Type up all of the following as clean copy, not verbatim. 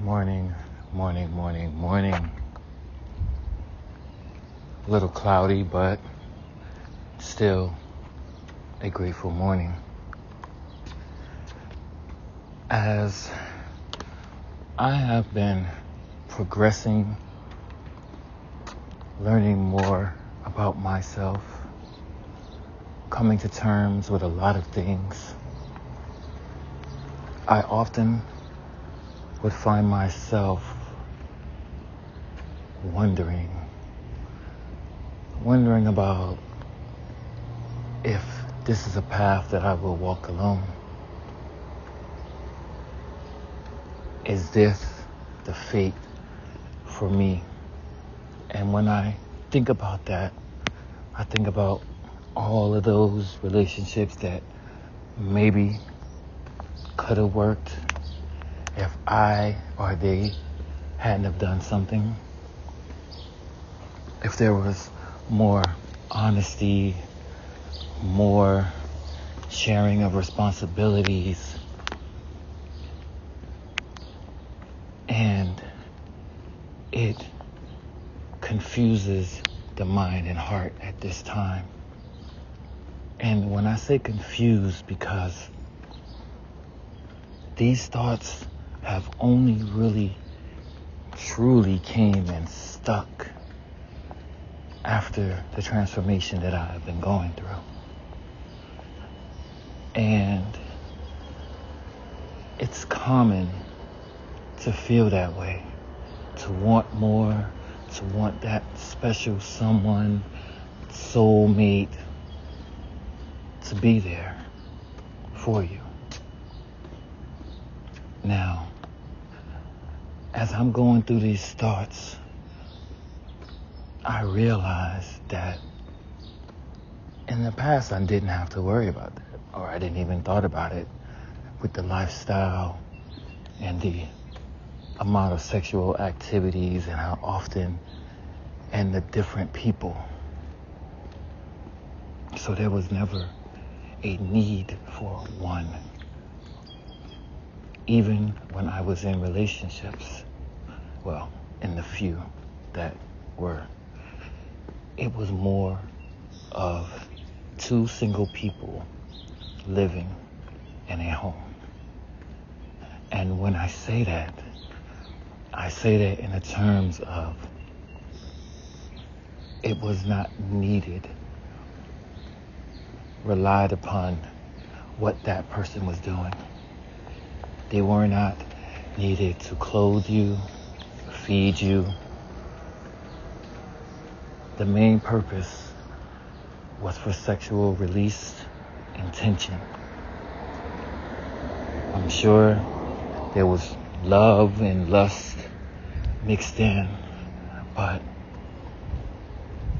Morning, morning, morning, morning. A little cloudy, but still a grateful morning. As I have been progressing, learning more about myself, coming to terms with a lot of things, I often would find myself wondering about if this is a path that I will walk alone. Is this the fate for me? And when I think about that, I think about all of those relationships that maybe could have worked if I or they hadn't have done something. If there was more honesty, more sharing of responsibilities, and it confuses the mind and heart at this time. And when I say confused, because these thoughts have only really truly came and stuck after the transformation that I have been going through. And it's common to feel that way, to want more, to want that special someone, soulmate, to be there for you. Now, as I'm going through these thoughts, I realize that in the past I didn't have to worry about that, or I didn't even thought about it with the lifestyle and the amount of sexual activities and how often and the different people. So there was never a need for one. Even when I was in relationships, well, in the few that were, it was more of two single people living in a home. And when I say that in the terms of it was not needed, relied upon what that person was doing. They were not needed to clothe you, feed you. The main purpose was for sexual release and tension. I'm sure there was love and lust mixed in, but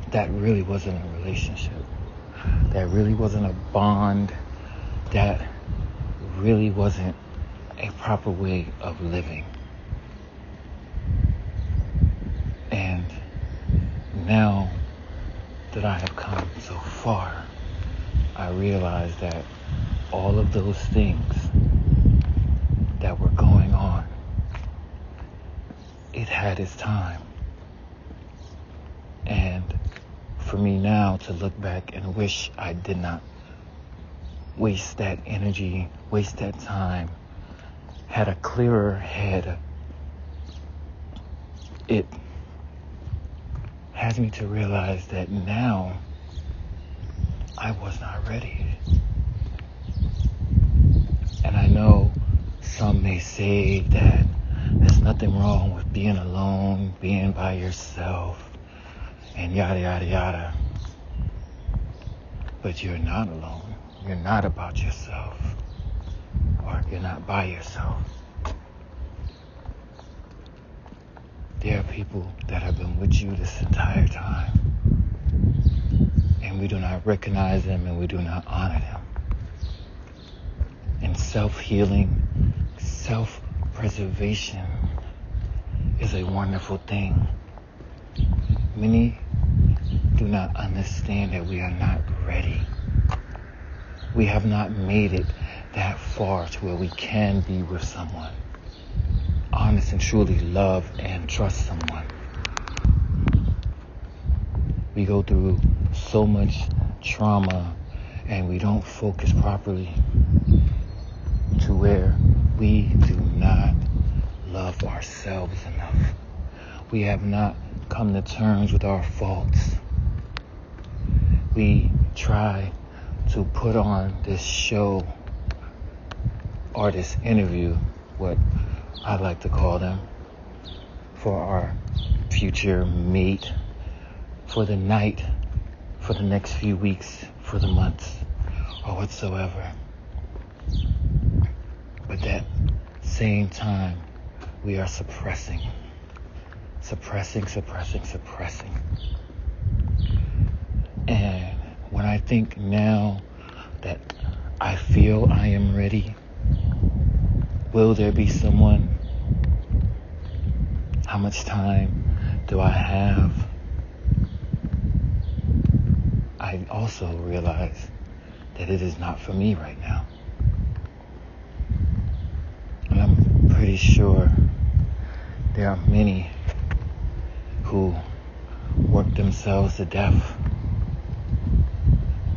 that really wasn't a relationship. That really wasn't a bond. That really wasn't a proper way of living. And now that I have come so far, I realize that all of those things that were going on, it had its time. And for me now to look back and wish I did not waste that energy, waste that time, had a clearer head, it has me to realize that now I was not ready. And I know some may say that there's nothing wrong with being alone, being by yourself, and yada, yada, yada. But you're not alone. You're not about yourself. Or you're not by yourself. There are people that have been with you this entire time, and we do not recognize them and we do not honor them. And self-healing, self-preservation is a wonderful thing. Many do not understand that we are not ready. We have not made it that far to where we can be with someone. honest and truly love and trust someone. We go through so much trauma and we don't focus properly to where we do not love ourselves enough. We have not come to terms with our faults. We try to put on this show or this interview, what I like to call them, for our future mate, for the night, for the next few weeks, for the months, or whatsoever. But that same time, we are suppressing. And when I think now that I feel I am ready, will there be someone? How much time do I have? I also realize that it is not for me right now. And I'm pretty sure there are many who worked themselves to death,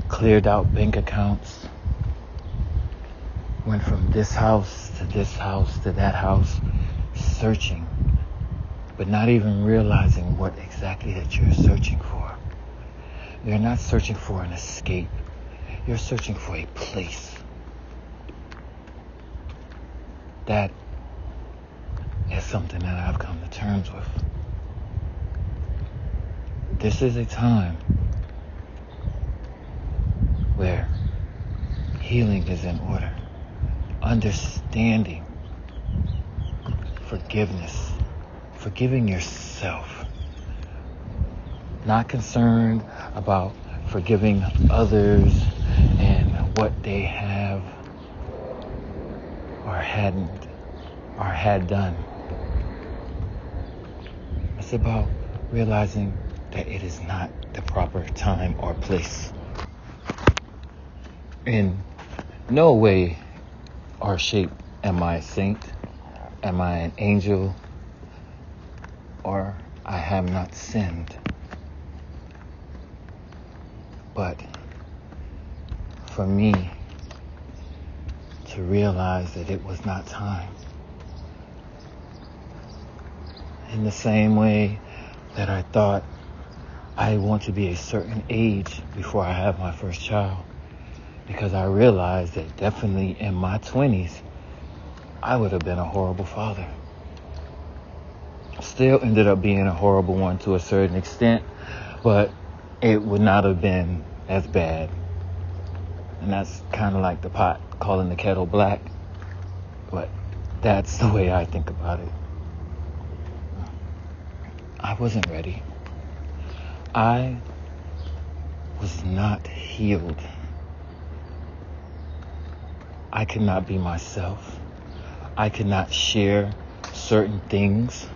cleared out bank accounts, went from this house to that house, searching, but not even realizing what exactly that you're searching for. You're not searching for an escape. You're searching for a place. That is something that I've come to terms with. This is a time where healing is in order. Understanding, forgiveness, forgiving yourself. Not concerned about forgiving others and what they have or hadn't or had done. It's about realizing that it is not the proper time or place. In no way or shape am I a saint, am I an angel, or I have not sinned. But for me to realize that it was not time. In the same way that I thought I want to be a certain age before I have my first child, because I realized that definitely in my 20s, I would have been a horrible father. Still ended up being a horrible one to a certain extent, but it would not have been as bad. And that's kind of like the pot calling the kettle black, but that's the way I think about it. I wasn't ready. I was not healed. I could not be myself. I could not share certain things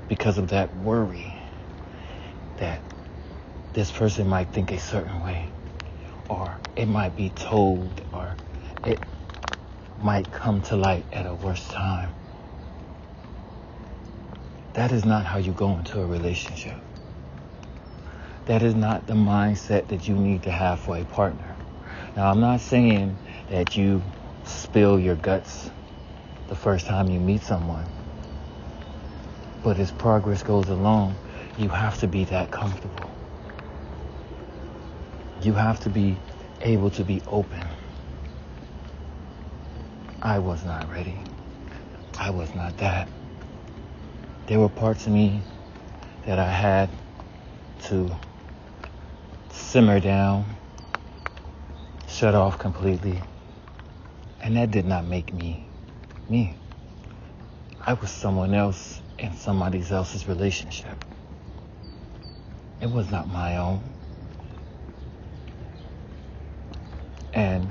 because of that worry that this person might think a certain way, or it might be told, or it might come to light at a worse time. That is not how you go into a relationship. That is not the mindset that you need to have for a partner. Now, I'm not saying that you spill your guts the first time you meet someone. But as progress goes along, you have to be that comfortable. You have to be able to be open. I was not ready. I was not that. There were parts of me that I had to simmer down, shut off completely, and that did not make me me. I was someone else in somebody else's relationship. It was not my own. And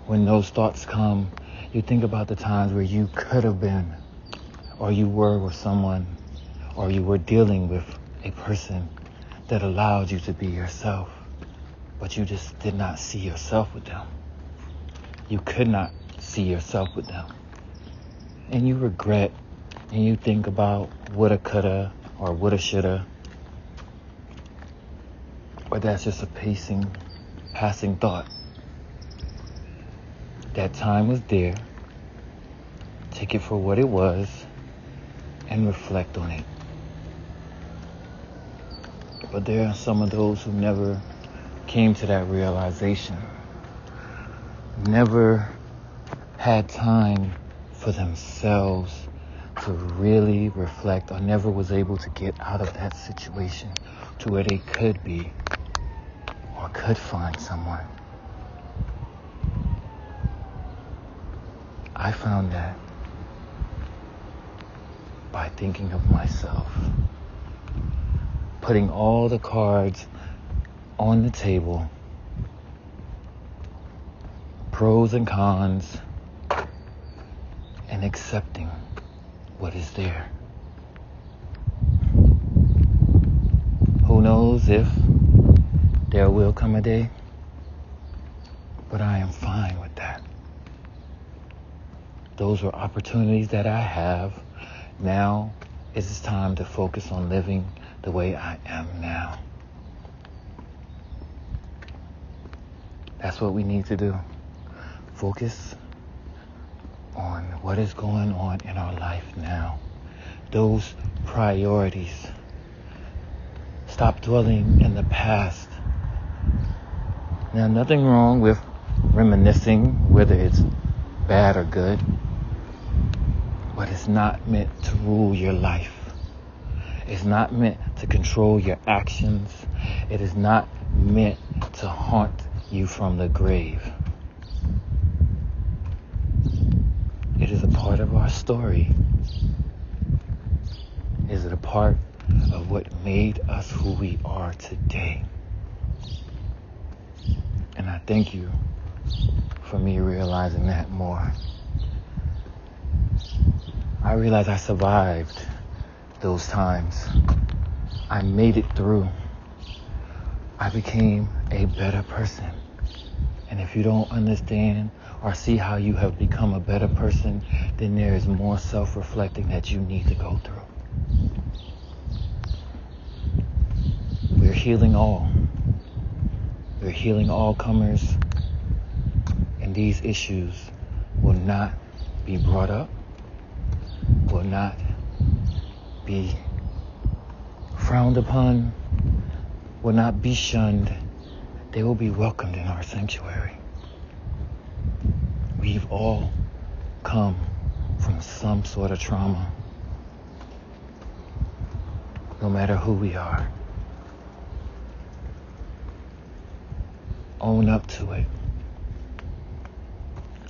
when those thoughts come, you think about the times where you could have been, or you were with someone, or you were dealing with a person that allowed you to be yourself, but you just did not see yourself with them. You could not see yourself with them. and you regret and you think about woulda, coulda, or woulda, shoulda, or that's just a passing thought. That time was there. Take it for what it was and reflect on it. But there are some of those who never came to that realization, never had time for themselves to really reflect, or never was able to get out of that situation to where they could be or could find someone. I found that by thinking of myself, putting all the cards on the table, pros and cons, and accepting what is there. Who knows if there will come a day, but I am fine with that. Those were opportunities that I have. Now it is time to focus on living the way I am now. That's what we need to do. Focus on what is going on in our life now. Those priorities. Stop dwelling in the past. Now, nothing wrong with reminiscing, whether it's bad or good, but it's not meant to rule your life. It's not meant to control your actions. It is not meant to haunt you from the grave. It is a part of our story. Is it a part of what made us who we are today? And I thank you for me realizing that more. I realized I survived those times. I made it through. I became a better person. And if you don't understand or see how you have become a better person, then there is more self-reflecting that you need to go through. We're healing all. We're healing all comers. And these issues will not be brought up, will not be frowned upon, will not be shunned. They will be welcomed in our sanctuary. We've all come from some sort of trauma, no matter who we are. Own up to it.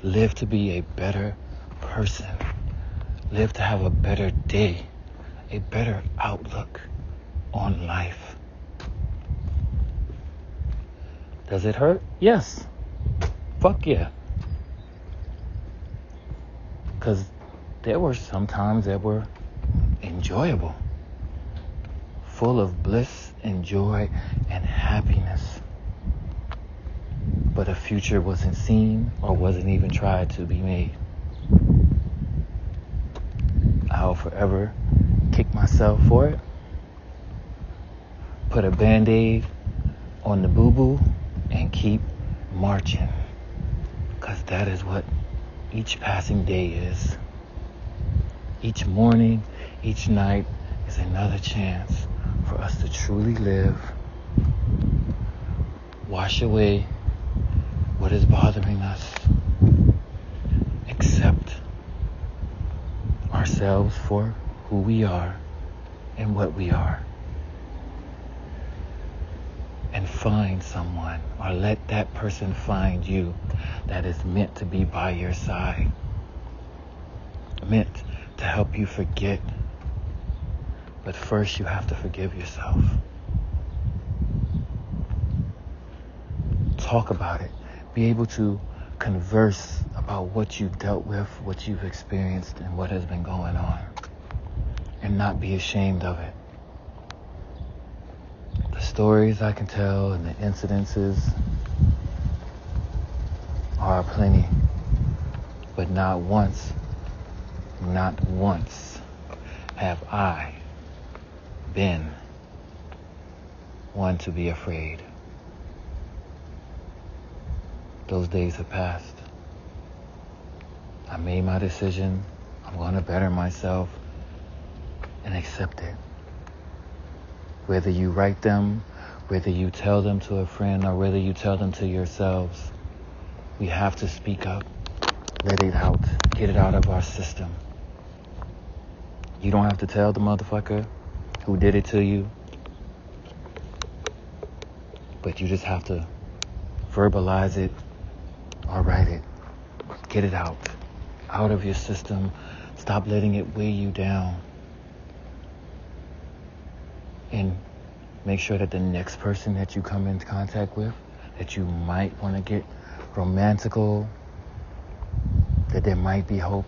Live to be a better person. Live to have a better day, a better outlook on life. Does it hurt? Yes. Fuck yeah. Because there were some times that were enjoyable, full of bliss and joy and happiness. But a future wasn't seen or wasn't even tried to be made. I'll forever kick myself for it. Put a Band-Aid on the boo-boo and keep marching. Because that is what each passing day is. Each morning, each night is another chance for us to truly live. Wash away what is bothering us. Accept ourselves for who we are and what we are. And find someone, or let that person find you, that is meant to be by your side. Meant to help you forget. But first you have to forgive yourself. Talk about it. Be able to converse about what you've dealt with, what you've experienced, and what has been going on. And not be ashamed of it. The stories I can tell and the incidences are plenty. But not once Not once have I been one to be afraid. Those days have passed. I made my decision. I'm going to better myself and accept it. Whether you write them, whether you tell them to a friend, or whether you tell them to yourselves, we have to speak up, let it out, get it out of our system. You don't have to tell the motherfucker who did it to you, but you just have to verbalize it or write it. Get it out of your system. Stop letting it weigh you down. And make sure that the next person that you come into contact with, that you might want to get romantical, that there might be hope,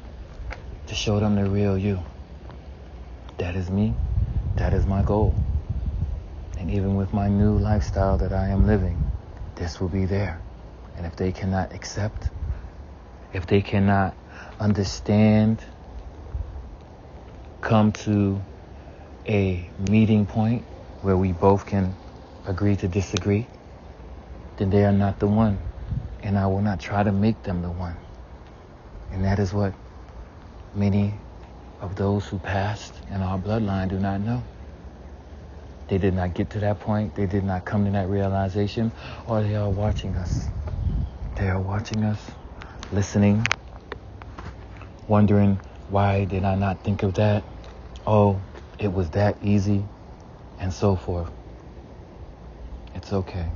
to show them the real you. That is me. That is my goal. And even with my new lifestyle that I am living, this will be there. And if they cannot accept, if they cannot understand, come to a meeting point where we both can agree to disagree, then they are not the one. And I will not try to make them the one. And that is what many of those who passed in our bloodline do not know. They did not get to that point. They did not come to that realization, or they are watching us. They are watching us, listening, wondering, why did I not think of that? Oh, it was that easy, and so forth. It's okay.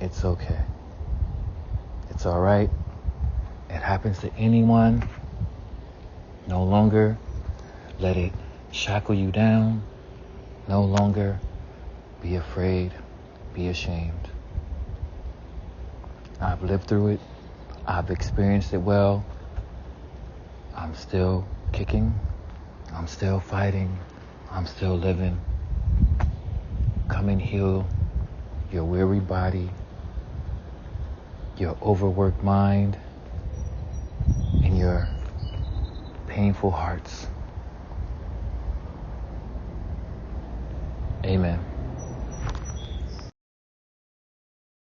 It's okay. It's all right. It happens to anyone. No longer let it shackle you down. No longer be afraid, be ashamed. I've lived through it. I've experienced it well. I'm still kicking. I'm still fighting. I'm still living. Come and heal your weary body, your overworked mind, and your painful hearts. Amen.